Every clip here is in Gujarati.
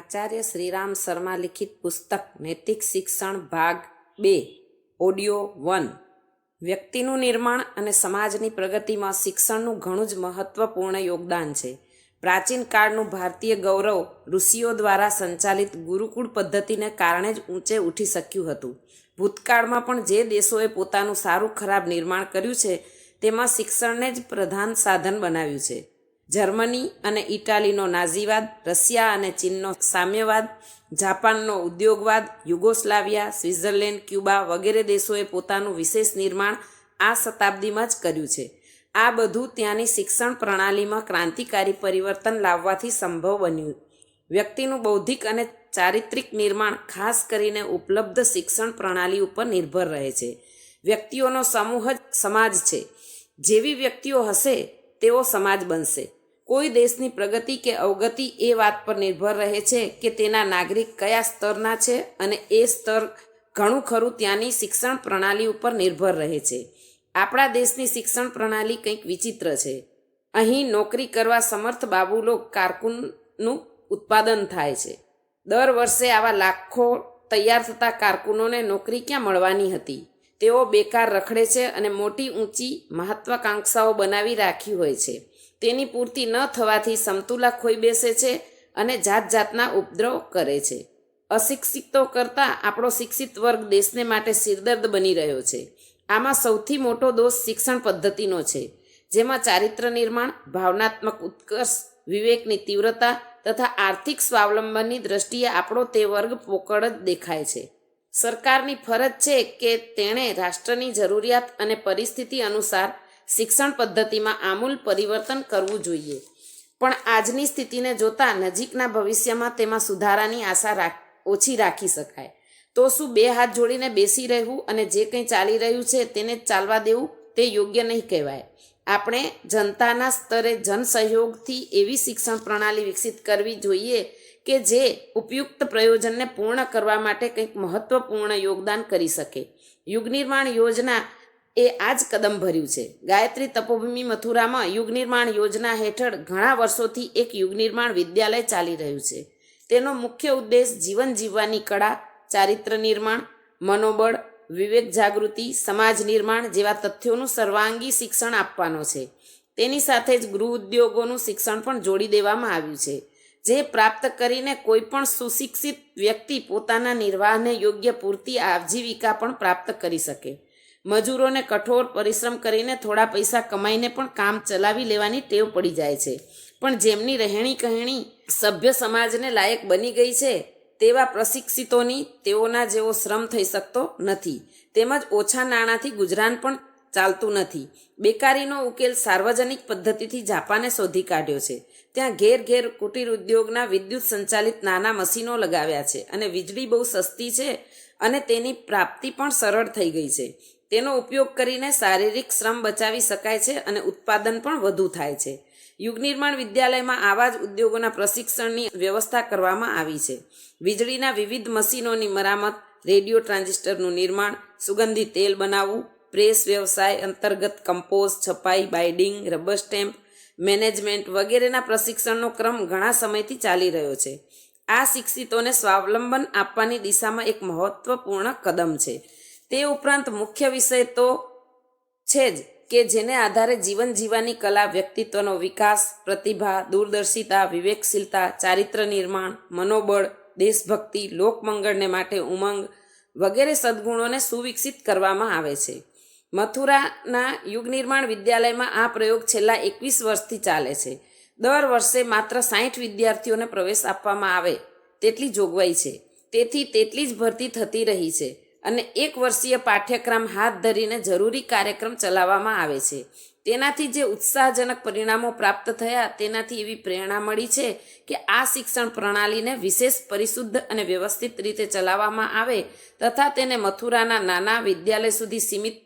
આચાર્ય શ્રીરામ શર્મા લિખિત પુસ્તક નૈતિક શિક્ષણ ભાગ 2 ઓડિયો 1 વ્યક્તિનું નિર્માણ અને સમાજની પ્રગતિમાં શિક્ષણનું ઘણું જ મહત્વપૂર્ણ યોગદાન છે. પ્રાચીન કાળનું ભારતીય ગૌરવ ઋષિઓ દ્વારા સંચાલિત ગુરુકુળ પદ્ધતિને કારણે જ ઊંચે ઉઠી શક્યું હતું. ભૂતકાળમાં પણ જે દેશોએ પોતાનું સારું ખરાબ નિર્માણ કર્યું છે તેમાં શિક્ષણને જ પ્રધાન સાધન બનાવ્યું છે. જર્મની અને ઇટાલીનો નાઝીવાદ, રશિયા અને ચીનનો સામ્યવાદ, જાપાનનો ઉદ્યોગવાદ, યુગોસ્લાવિયા, સ્વિટ્ઝરલેન્ડ, ક્યુબા વગેરે દેશોએ પોતાનું વિશેષ નિર્માણ આ શતાબ્દીમાં જ કર્યું છે. આ બધું ત્યાંની શિક્ષણ પ્રણાલીમાં ક્રાંતિકારી પરિવર્તન લાવવાથી સંભવ બન્યું. વ્યક્તિનું બૌદ્ધિક અને ચારિત્રિક નિર્માણ ખાસ કરીને ઉપલબ્ધ શિક્ષણ પ્રણાલી ઉપર નિર્ભર રહે છે. વ્યક્તિઓનો સમૂહ જ સમાજ છે. જેવી વ્યક્તિઓ હશે તેવો સમાજ બનશે. કોઈ દેશની પ્રગતિ કે અવગતિ એ વાત પર નિર્ભર રહે છે કે તેના નાગરિક કયા સ્તરના છે, અને એ સ્તર ઘણું ખરું ત્યાંની શિક્ષણ પ્રણાલી ઉપર નિર્ભર રહે છે. આપણા દેશની શિક્ષણ પ્રણાલી કંઈક વિચિત્ર છે. અહીં નોકરી કરવા સમર્થ બાબુલો કારકુનનું ઉત્પાદન થાય છે. દર વર્ષે આવા લાખો તૈયાર થતા કારકુનોને નોકરી ક્યાં મળવાની હતી? તેઓ બેકાર રખડે છે અને મોટી ઊંચી મહત્વાકાંક્ષાઓ બનાવી રાખી હોય છે. તેની પૂર્તિ ન થવાથી સમતુલા ખોઈ બેસે છે અને જાત જાતના ઉપદ્રવ કરે છે. અશિક્ષિતો કરતાં આપણો શિક્ષિત વર્ગ દેશને માટે સિરદર્દ બની રહ્યો છે. આમાં સૌથી મોટો દોષ શિક્ષણ પદ્ધતિનો છે, જેમાં ચારિત્ર નિર્માણ, ભાવનાત્મક ઉત્કર્ષ, વિવેકની તીવ્રતા તથા આર્થિક સ્વાવલંબનની દ્રષ્ટિએ આપણો તે વર્ગ પોકળ જ દેખાય છે. સરકારની ફરજ છે કે તેણે રાષ્ટ્રની જરૂરિયાત અને પરિસ્થિતિ અનુસાર શિક્ષણ પદ્ધતિમાં આમૂલ પરિવર્તન કરવું જોઈએ. પણ આજની સ્થિતિને જોતા નજીકના ભવિષ્યમાં તેમાં સુધારાની આશા ઓછી રાખી શકાય. તો શું બે હાથ જોડીને બેસી રહેવું અને જે કંઈ ચાલી રહ્યું છે તેને જ ચાલવા દેવું તે યોગ્ય નહીં કહેવાય. આપણે જનતાના સ્તરે જનસહયોગથી એવી શિક્ષણ પ્રણાલી વિકસિત કરવી જોઈએ કે જે ઉપયુક્ત પ્રયોજનને પૂર્ણ કરવા માટે કંઈક મહત્વપૂર્ણ યોગદાન કરી શકે. યુગ નિર્માણ યોજના એ આ જ કદમ ભર્યું છે. ગાયત્રી તપોભૂમિ મથુરામાં યુગ નિર્માણ યોજના હેઠળ ઘણા વર્ષોથી એક યુગ નિર્માણ વિદ્યાલય ચાલી રહ્યું છે. તેનો મુખ્ય ઉદ્દેશ જીવન જીવવાની કળા, ચારિત્ર નિર્માણ, મનોબળ, વિવેક જાગૃતિ, સમાજ નિર્માણ જેવા તથ્યોનું સર્વાંગી શિક્ષણ આપવાનો છે. તેની સાથે જ ગૃહ ઉદ્યોગોનું શિક્ષણ પણ જોડી દેવામાં આવ્યું છે, જે પ્રાપ્ત કરીને કોઈ પણ સુશિક્ષિત વ્યક્તિ પોતાના નિર્વાહને યોગ્ય પૂરતી આજીવિકા પણ પ્રાપ્ત કરી શકે. મજૂરોને કઠોર પરિશ્રમ કરીને થોડા પૈસા કમાઈને પણ કામ ચલાવી લેવાની ટેવ પડી જાય છે. પણ જેમની રહેણી કહેણી સભ્ય સમાજને લાયક બની ગઈ છે તેવા પ્રશિક્ષિતોની તેઓના જેવો શ્રમ થઈ શકતો નથી. તેમજ ઓછા નાણાંથી ગુજરાન પણ ચાલતું નથી. બેકારીનો ઉકેલ સાર્વજનિક પદ્ધતિથી જાપાને શોધી કાઢ્યો છે. ત્યાં ઘેર ઘેર કુટીર ઉદ્યોગના વિદ્યુત સંચાલિત નાના મશીનો લગાવ્યા છે અને વીજળી બહુ સસ્તી છે અને તેની પ્રાપ્તિ પણ સરળ થઈ ગઈ છે. તેનો ઉપયોગ કરીને શારીરિક શ્રમ બચાવી શકાય છે અને ઉત્પાદન પણ વધુ થાય છે. યુગ નિર્માણ વિદ્યાલયમાં આવા જ ઉદ્યોગોના પ્રશિક્ષણની વ્યવસ્થા કરવામાં આવી છે. વીજળીના વિવિધ મશીનોની મરામત, રેડિયો ટ્રાન્ઝિસ્ટરનું નિર્માણ, સુગંધી તેલ બનાવવું, પ્રેસ વ્યવસાય અંતર્ગત કમ્પોઝ, છપાઈ, બાઇડિંગ, રબર સ્ટેમ્પ, મેનેજમેન્ટ વગેરેના પ્રશિક્ષણનો ક્રમ ઘણા સમયથી ચાલી રહ્યો છે. આ શિક્ષિતોને સ્વાવલંબન આપવાની દિશામાં એક મહત્વપૂર્ણ કદમ છે. તે ઉપરાંત મુખ્ય વિષય તો છે જ કે જેને આધારે જીવન જીવવાની કલા, વ્યક્તિત્વનો વિકાસ, પ્રતિભા, દૂરદર્શિતા, વિવેકશીલતા, ચારિત્ર નિર્માણ, મનોબળ, દેશભક્તિ, લોકમંગળને માટે ઉમંગ વગેરે સદ્ગુણોને સુવિકસિત કરવામાં આવે છે. મથુરાના યુગ નિર્માણ વિદ્યાલયમાં આ પ્રયોગ છેલ્લા 21 વર્ષથી ચાલે છે. દર વર્ષે માત્ર 60 વિદ્યાર્થીઓને પ્રવેશ આપવામાં આવે તેટલી જોગવાઈ છે. તેથી તેટલી જ ભરતી થતી રહી છે અને 1 વર્ષીય પાઠ્યક્રમ હાથ ધરીને જરૂરી કાર્યક્રમ ચલાવવામાં આવે છે. તેનાથી જે ઉત્સાહજનક પરિણામો પ્રાપ્ત થયા તેનાથી એવી પ્રેરણા મળી છે કે આ શિક્ષણ પ્રણાલીને વિશેષ પરિશુદ્ધ અને વ્યવસ્થિત રીતે ચલાવવામાં આવે તથા તેને મથુરાના નાના વિદ્યાલય સુધી સીમિત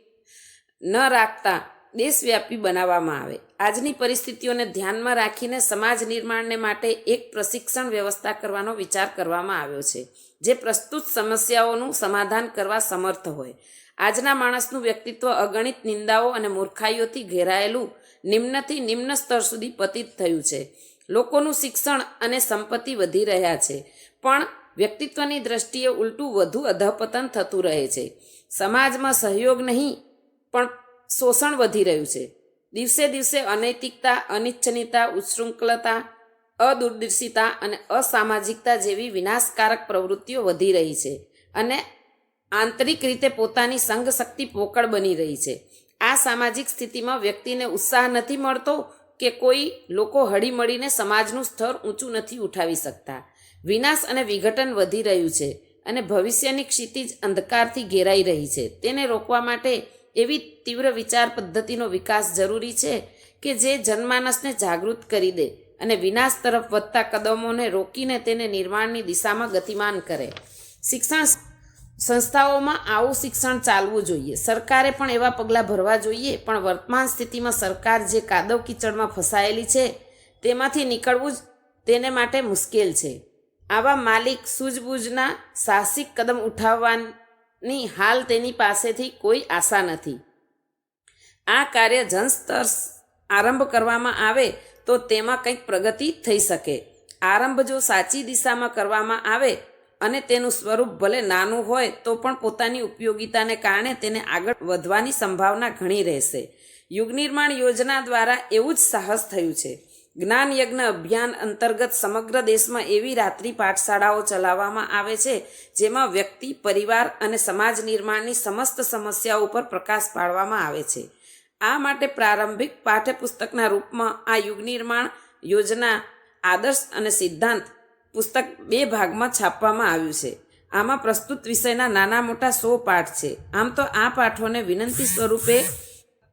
ન રાખતા દેશવ્યાપી બનાવવામાં આવે. આજની પરિસ્થિતિઓને ધ્યાનમાં રાખીને સમાજ નિર્માણને માટે એક પ્રશિક્ષણ વ્યવસ્થા કરવાનો વિચાર કરવામાં આવ્યો છે, જે પ્રસ્તુત સમસ્યાઓનું સમાધાન કરવા સમર્થ હોય. આજના માણસનું વ્યક્તિત્વ અગણિત નિંદાઓ અને મૂર્ખાઈઓથી ઘેરાયેલું નિમ્નથી નિમ્ન સ્તર સુધી પતિત થયું છે. લોકોનું શિક્ષણ અને સંપત્તિ વધી રહ્યા છે, પણ વ્યક્તિત્વની દ્રષ્ટિએ ઉલટું વધુ અધઃપતન થતું રહે છે. સમાજમાં સહયોગ નહીં પણ શોષણ વધી રહ્યું છે. દિવસે દિવસે અનૈતિકતા, અનિચ્છનીયતા, ઉચ્છૃંખલતા, અદૂરદર્શિતા અને અસામાજિકતા જેવી વિનાશકારક પ્રવૃત્તિઓ વધી રહી છે અને આંતરિક રીતે પોતાની સંઘશક્તિ પોકળ બની રહી છે. આ સામાજિક સ્થિતિમાં વ્યક્તિને ઉત્સાહ નથી મળતો કે કોઈ લોકો હળીમળીને સમાજનું સ્તર ઊંચું નથી ઉઠાવી શકતા. વિનાશ અને વિઘટન વધી રહ્યું છે અને ભવિષ્યની ક્ષિતિજ અંધકારથી ઘેરાઈ રહી છે. તેને રોકવા માટે એવી તીવ્ર વિચાર પદ્ધતિનો વિકાસ જરૂરી છે કે જે જનમાનસને જાગૃત કરી દે અને વિનાશ તરફ વધતા કદમોને રોકીને તેને નિર્માણની દિશામાં ગતિમાન કરે. શિક્ષણ સંસ્થાઓમાં આવું શિક્ષણ ચાલવું જોઈએ. સરકારે પણ એવા પગલાં ભરવા જોઈએ. પણ વર્તમાન સ્થિતિમાં સરકાર જે કાદવ કીચડમાં ફસાયેલી છે તેમાંથી નીકળવું જ તેને માટે મુશ્કેલ છે. આવા માલિક સૂઝબૂઝના સાહસિક કદમ ઉઠાવવાની હાલ તેની પાસેથી કોઈ આશા નથી. આ કાર્ય જનસ્તર આરંભ કરવામાં આવે તો તેમાં કંઈક પ્રગતિ થઈ શકે. આરંભ જો સાચી દિશામાં કરવામાં આવે અને તેનું સ્વરૂપ ભલે નાનું હોય તો પણ પોતાની ઉપયોગિતાને કારણે તેને આગળ વધવાની સંભાવના ઘણી રહેશે. યુગ નિર્માણ યોજના દ્વારા એવું જ સાહસ થયું છે. જ્ઞાન યજ્ઞ અભિયાન અંતર્ગત સમગ્ર દેશમાં એવી રાત્રિ પાઠશાળાઓ ચલાવવામાં આવે છે જેમાં વ્યક્તિ, પરિવાર અને સમાજ નિર્માણની સમસ્ત સમસ્યાઓ ઉપર પ્રકાશ પાડવામાં આવે છે. આ માટે પ્રારંભિક પાઠ્યપુસ્તકના રૂપમાં આ યુગ નિર્માણ યોજના આદર્શ અને સિદ્ધાંત પુસ્તક 2 ભાગમાં છાપવામાં આવ્યું છે. આમાં પ્રસ્તુત વિષયના નાના મોટા 100 પાઠ છે. આમ તો આ પાઠોને વિનંતી સ્વરૂપે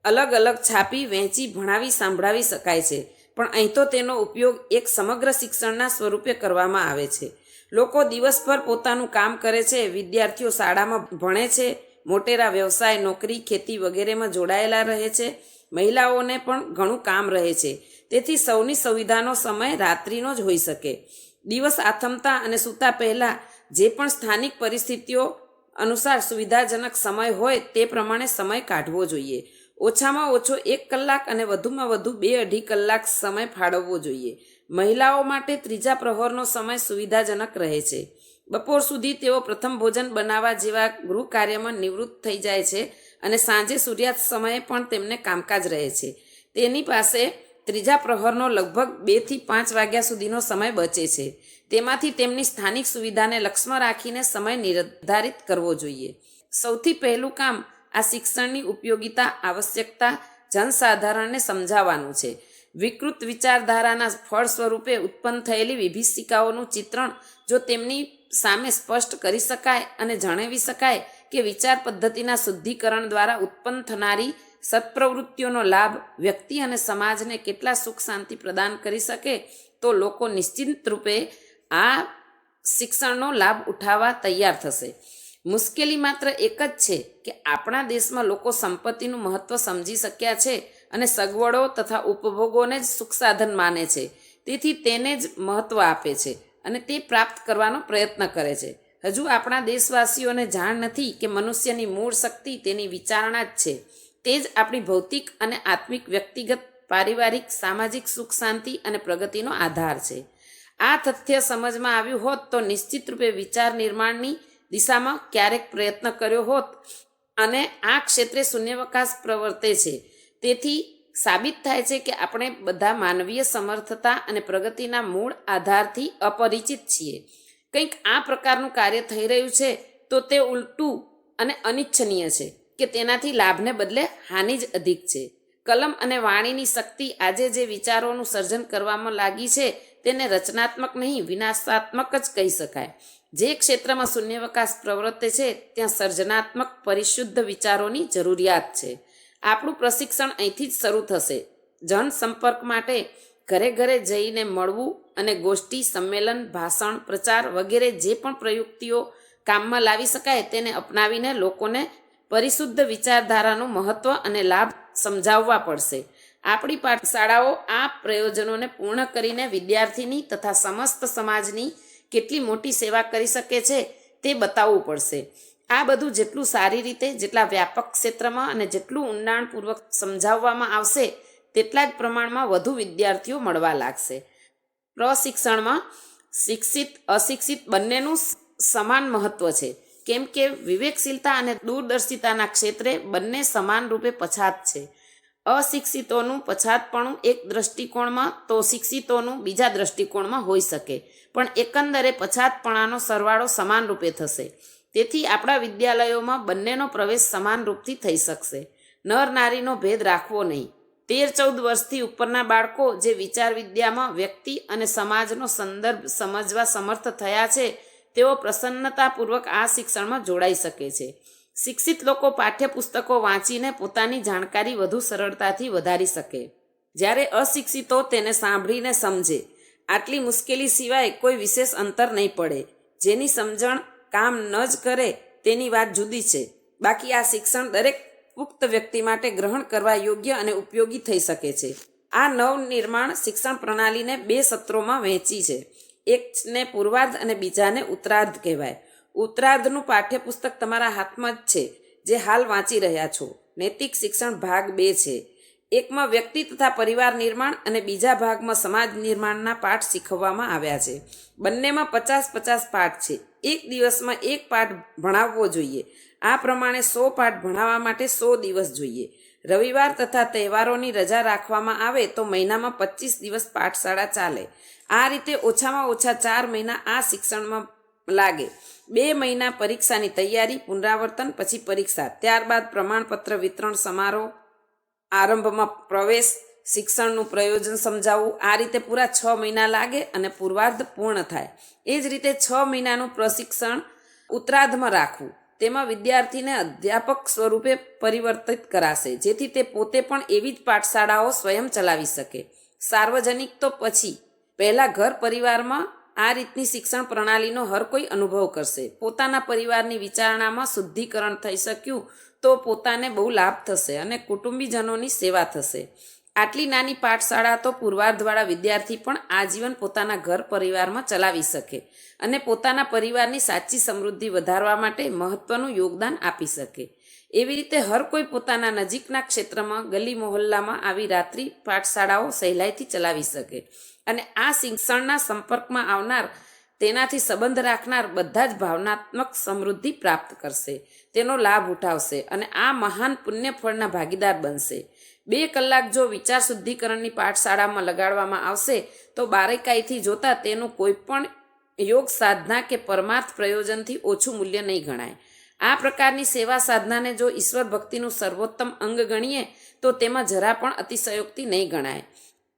અલગ અલગ છાપી વહેંચી ભણાવી સંભળાવી શકાય છે, પણ અહીં તો તેનો ઉપયોગ એક સમગ્ર શિક્ષણના સ્વરૂપે કરવામાં આવે છે. લોકો દિવસભર પોતાનું કામ કરે છે. વિદ્યાર્થીઓ શાળામાં ભણે છે, મોટેરા વ્યવસાય, નોકરી, ખેતી વગેરેમાં જોડાયેલા રહે છે. મહિલાઓને પણ ઘણું કામ રહે છે. તેથી સૌની સુવિધાનો સમય રાત્રિનો જ હોઈ શકે. દિવસ આથમતા અને સૂતા પહેલાં જે પણ સ્થાનિક પરિસ્થિતિઓ અનુસાર સુવિધાજનક સમય હોય તે પ્રમાણે સમય કાઢવો જોઈએ. ઓછામાં ઓછો 1 કલાક અને વધુમાં વધુ 2-2.5 કલાક સમય ફાળવવો જોઈએ. મહિલાઓ માટે ત્રીજા પ્રહરનો સમય સુવિધાજનક રહે છે. બપોર સુધી તેઓ પ્રથમ ભોજન બનાવવા જેવા ગૃહ કાર્યમાં નિવૃત્ત થઈ જાય છે અને સાંજે સૂર્યાસ્ત સમયે પણ તેમને કામકાજ રહે છે. તેની પાસે ત્રીજા પ્રહરનો લગભગ 2 થી 5 વાગ્યા સુધીનો સમય બચે છે. તેમાંથી તેમની સ્થાનિક સુવિધાને લક્ષ્યમાં રાખીને સમય નિર્ધારિત કરવો જોઈએ. સૌથી પહેલું કામ આ શિક્ષણની ઉપયોગિતા, આવશ્યકતા જનસાધારણને સમજાવવાનું છે. વિકૃત વિચારધારાના ફળ સ્વરૂપે ઉત્પન્ન થયેલી વિભીષિકાઓનું ચિત્રણ જો તેમની સામે સ્પષ્ટ કરી શકાય અને જણાવી શકાય કે વિચાર પદ્ધતિના શુદ્ધિકરણ દ્વારા ઉત્પન્ન થનારી સત્પ્રવૃત્તિઓનો લાભ વ્યક્તિ અને સમાજને કેટલા સુખ શાંતિ પ્રદાન કરી શકે, તો લોકો નિશ્ચિત રૂપે આ શિક્ષણનો લાભ ઉઠાવવા તૈયાર થશે. મુશ્કેલી માત્ર એક જ છે કે આપણા દેશમાં લોકો સંપત્તિનું મહત્ત્વ સમજી શક્યા છે અને સગવડો તથા ઉપભોગોને જ સુખ સાધન માને છે. તેથી તેને જ મહત્ત્વ આપે છે અને તે પ્રાપ્ત કરવાનો પ્રયત્ન કરે છે. હજુ આપણા દેશવાસીઓને જાણ નથી કે મનુષ્યની મૂળ શક્તિ તેની વિચારણા જ છે. તે જ આપણી ભૌતિક અને આત્મિક, વ્યક્તિગત, પારિવારિક, સામાજિક સુખ શાંતિ અને પ્રગતિનો આધાર છે. આ તથ્ય સમજમાં આવ્યું હોત તો નિશ્ચિત રૂપે વિચાર નિર્માણની દિશામાં ક્યારેક પ્રયત્ન કર્યો હોત અને આ ક્ષેત્રે શૂન્યાવકાશ પ્રવર્તે છે. તેથી સાબિત થાય છે કે આપણે બધા માનવીય સમર્થતા અને પ્રગતિના મૂળ આધારથી અપરિચિત છીએ. કંઈક આ પ્રકારનું કાર્ય થઈ રહ્યું છે તો તે ઉલટું અને અનિચ્છનીય છે કે તેનાથી લાભને બદલે હાનિ જ અધિક છે. કલમ અને વાણીની શક્તિ આજે જે વિચારોનું સર્જન કરવામાં લાગી છે તેને રચનાત્મક નહીં, વિનાશાત્મક જ કહી શકાય. જે ક્ષેત્રમાં શૂન્યાવકાશ પ્રવર્તે છે ત્યાં સર્જનાત્મક, પરિશુદ્ધ વિચારોની જરૂરિયાત છે. આપણું પ્રશિક્ષણ અહીંથી જ શરૂ થશે. જનસંપર્ક માટે ઘરે ઘરે જઈને મળવું અને ગોષ્ઠી, સંમેલન, ભાષણ, પ્રચાર વગેરે જે પણ પ્રયુક્તિઓ કામમાં લાવી શકાય તેને અપનાવીને લોકોને પરિશુદ્ધ વિચારધારાનું મહત્ત્વ અને લાભ સમજાવવા પડશે. આપણી પાઠશાળાઓ આ પ્રયોજનોને પૂર્ણ કરીને વિદ્યાર્થીની તથા સમસ્ત સમાજની કેટલી મોટી સેવા કરી શકે છે તે બતાવવું પડશે. આ બધું જેટલું સારી રીતે, જેટલા વ્યાપક ક્ષેત્રમાં અને જેટલું ઊંડાણપૂર્વક સમજાવવામાં આવશે તેટલા જ પ્રમાણમાં વધુ વિદ્યાર્થીઓ મળવા લાગશે. પ્રશિક્ષણમાં શિક્ષિત અશિક્ષિત બંનેનું સમાન મહત્વ છે, કેમ કે વિવેકશીલતા અને દૂરદર્શિતાના ક્ષેત્રે બંને સમાન રૂપે પછાત છે. અશિક્ષિતોનું પછાતપણું એક દ્રષ્ટિકોણમાં તો શિક્ષિતોનું બીજા દ્રષ્ટિકોણમાં હોઈ શકે, પણ એકંદરે પછાતપણાનો સરવાળો સમાન રૂપે થશે. તેથી આપણા વિદ્યાલયોમાં બંનેનો પ્રવેશ સમાન રૂપથી થઈ શકશે. નર નારીનો ભેદ રાખવો નહીં. 13-14 વર્ષથી ઉપરના બાળકો જે વિચાર વિદ્યામાં વ્યક્તિ અને સમાજનો સંદર્ભ સમજવા સમર્થ થયા છે, તેઓ પ્રસન્નતાપૂર્વક આ શિક્ષણમાં જોડાઈ શકે છે. શિક્ષિત લોકો પાઠ્યપુસ્તકો વાંચીને પોતાની જાણકારી વધુ સરળતાથી વધારી શકે, જ્યારે અશિક્ષિતો તેને સાંભળીને સમજે. આટલી મુશ્કેલી સિવાય કોઈ વિશેષ અંતર નહીં પડે. જેની સમજણ કામ ન જ કરે તેની વાત જુદી છે. બાકી આ શિક્ષણ દરેક પુખ્ત વ્યક્તિ માટે ગ્રહણ કરવા યોગ્ય અને ઉપયોગી થઈ શકે છે. આ નવનિર્માણ શિક્ષણ પ્રણાલીને 2 સત્રોમાં વહેંચી છે. એકને પૂર્વાર્ધ અને બીજાને ઉત્તરાર્ધ કહેવાય. ઉત્તરાર્ધનું પાઠ્યપુસ્તક તમારા હાથમાં જ છે, જે હાલ વાંચી રહ્યા છો. નૈતિક શિક્ષણ ભાગ 2 છે. એકમાં વ્યક્તિ તથા પરિવાર નિર્માણ અને બીજા ભાગમાં સમાજ નિર્માણના પાઠ શીખવવામાં આવ્યા છે. બંનેમાં 50-50 પાઠ છે. એક દિવસમાં એક પાઠ ભણાવવો જોઈએ. આ પ્રમાણે 100 પાઠ ભણાવવા માટે 100 દિવસ જોઈએ. રવિવાર તથા તહેવારોની રજા રાખવામાં આવે તો મહિનામાં 25 દિવસ પાઠશાળા ચાલે. આ રીતે ઓછામાં ઓછા 4 મહિના આ શિક્ષણમાં લાગે. 2 મહિના પરીક્ષાની તૈયારી, પુનરાવર્તન, પછી પરીક્ષા, ત્યારબાદ પ્રમાણપત્ર વિતરણ સમારોહ, આરંભમાં પ્રવેશ, શિક્ષણનું પ્રયોજન સમજાવવું. આ રીતે પૂરા 6 મહિના લાગે અને પૂર્વાર્ધ પૂર્ણ થાય. એ જ રીતે 6 મહિનાનું પ્રશિક્ષણ ઉત્તરાર્ધમાં રાખવું. તેમાં વિદ્યાર્થીને અધ્યાપક સ્વરૂપે પરિવર્તિત કરાશે, જેથી તે પોતે પણ એવી જ પાઠશાળાઓ સ્વયં ચલાવી શકે. સાર્વજનિક તો પછી, પહેલાં ઘર પરિવારમાં આ રીતની શિક્ષણ પ્રણાલીનો હર કોઈ અનુભવ કરશે. પોતાના પરિવારની વિચારણામાં શુદ્ધિકરણ થઈ શક્યું તો પોતાને બહુ લાભ થશે અને કુટુંબીજનોની સેવા થશે. આટલી નાની પાઠશાળા તો પૂર્વાર્ધવાળા વિદ્યાર્થી પણ આજીવન પોતાના ઘર પરિવારમાં ચલાવી શકે અને પોતાના પરિવારની સાચી સમૃદ્ધિ વધારવા માટે મહત્વનું યોગદાન આપી શકે. એવી રીતે હર કોઈ પોતાના નજીકના ક્ષેત્રમાં, ગલી મહોલ્લામાં આવી રાત્રિ પાઠશાળાઓ સહેલાઈથી ચલાવી શકે અને આ શિક્ષણના સંપર્કમાં આવનાર, તેનાથી સંબંધ રાખનાર બધા જ ભાવનાત્મક સમૃદ્ધિ પ્રાપ્ત કરશે, તેનો લાભ ઉઠાવશે અને આ મહાન પુણ્ય ફળના ભાગીદાર બનશે. 2 કલાક જો વિચાર શુદ્ધિકરણની પાઠશાળામાં લગાડવામાં આવશે તો બારીકાઈથી જોતા તેનું કોઈ પણ યોગ સાધના કે પરમાર્થ પ્રયોજનથી ઓછું મૂલ્ય નહીં ગણાય. આ પ્રકારની સેવા સાધનાને જો ઈશ્વર ભક્તિનું સર્વોત્તમ અંગ ગણીએ તો તેમાં જરા પણ અતિશયોક્તિ નહીં ગણાય.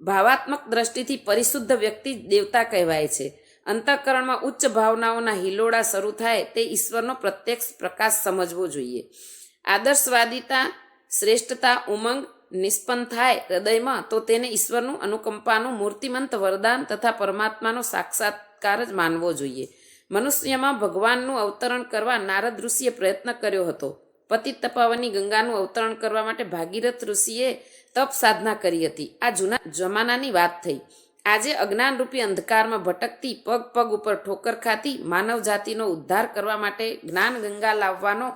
ભાવાત્મક દ્રષ્ટિથી પરિશુદ્ધ વ્યક્તિ દેવતા કહેવાય છે. અંતઃકરણમાં ઉચ્ચ ભાવનાઓના હિલોડા શરૂ થાય તે ઈશ્વરનો પ્રત્યક્ષ પ્રકાશ સમજવો જોઈએ. આદર્શવાદિતા, શ્રેષ્ઠતા, ઉમંગ નિષ્પન્ન થાય હૃદયમાં તો તેને ઈશ્વરનું અનુકંપાનું મૂર્તિમંત વરદાન તથા પરમાત્માનો સાક્ષાત્કાર જ માનવો જોઈએ. મનુષ્યમાં ભગવાનનું અવતરણ કરવા નારદ ઋષિએ પ્રયત્ન કર્યો હતો. પતિત તપાવની ગંગાનું અવતરણ કરવા માટે ભાગીરથ ઋષિએ તપ સાધના કરી હતી. આ જૂના જમાનાની વાત થઈ. આજે અજ્ઞાનરૂપી અંધકારમાં ભટકતી, પગ પગ ઉપર ઠોકર ખાતી માનવ જાતિનો ઉદ્ધાર કરવા માટે જ્ઞાન ગંગા લાવવાનો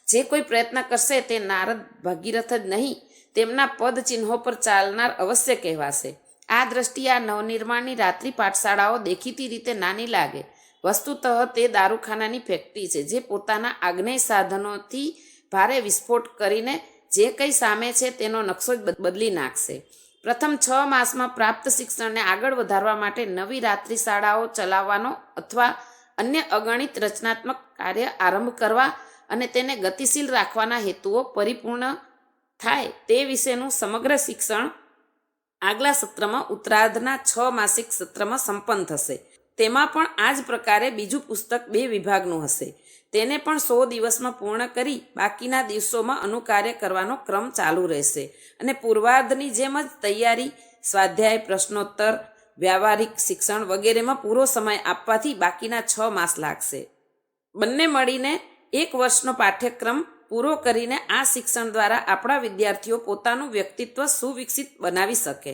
જે કોઈ પ્રયત્ન કરશે તે નારદ ભાગીરથ જ નહીં, તેમના પદ ચિહ્નો પર ચાલનાર અવશ્ય કહેવાશે. આ દ્રષ્ટિએ આ નવનિર્માણની રાત્રિ પાઠશાળાઓ દેખીતી રીતે નાની લાગે. વસ્તુતઃ તે દારૂખાનાની ફેક્ટરી છે, જે પોતાના આજ્ઞેય સાધનોથી ભારે વિસ્ફોટ કરીને જે કંઈ સામે છે તેનો નકશો જ બદલી નાખશે. પ્રથમ 6 માસમાં પ્રાપ્ત શિક્ષણને આગળ વધારવા માટે નવી રાત્રિ શાળાઓ ચલાવવાનો અથવા અન્ય અગણિત રચનાત્મક કાર્ય આરંભ કરવા અને તેને ગતિશીલ રાખવાના હેતુઓ પરિપૂર્ણ થાય તે વિશેનું સમગ્ર શિક્ષણ આગલા સત્રમાં ઉત્તરાર્ધના 6 માસિક સત્રમાં સંપન્ન થશે. તેમાં પણ આ જ પ્રકારે બીજું પુસ્તક 2 વિભાગનું હશે. તેને પણ 100 દિવસમાં પૂર્ણ કરી બાકીના દિવસોમાં અનુકાર્ય કરવાનો ક્રમ ચાલુ રહેશે અને પૂર્વાર્ધની જેમ જ તૈયારી, સ્વાધ્યાય, પ્રશ્નોત્તર, વ્યાવહારિક શિક્ષણ વગેરેમાં પૂરો સમય આપવાથી બાકીના 6 માસ લાગશે. બંને મળીને 1 વર્ષનો પાઠ્યક્રમ પૂરો કરીને આ શિક્ષણ દ્વારા આપણા વિદ્યાર્થીઓ પોતાનું વ્યક્તિત્વ સુવિકસિત બનાવી શકે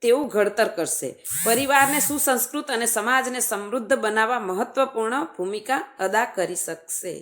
તેવું ઘડતર કરશે. પરિવારને સુસંસ્કૃત અને સમાજને સમૃદ્ધ બનાવવા મહત્વપૂર્ણ ભૂમિકા અદા કરી શકશે.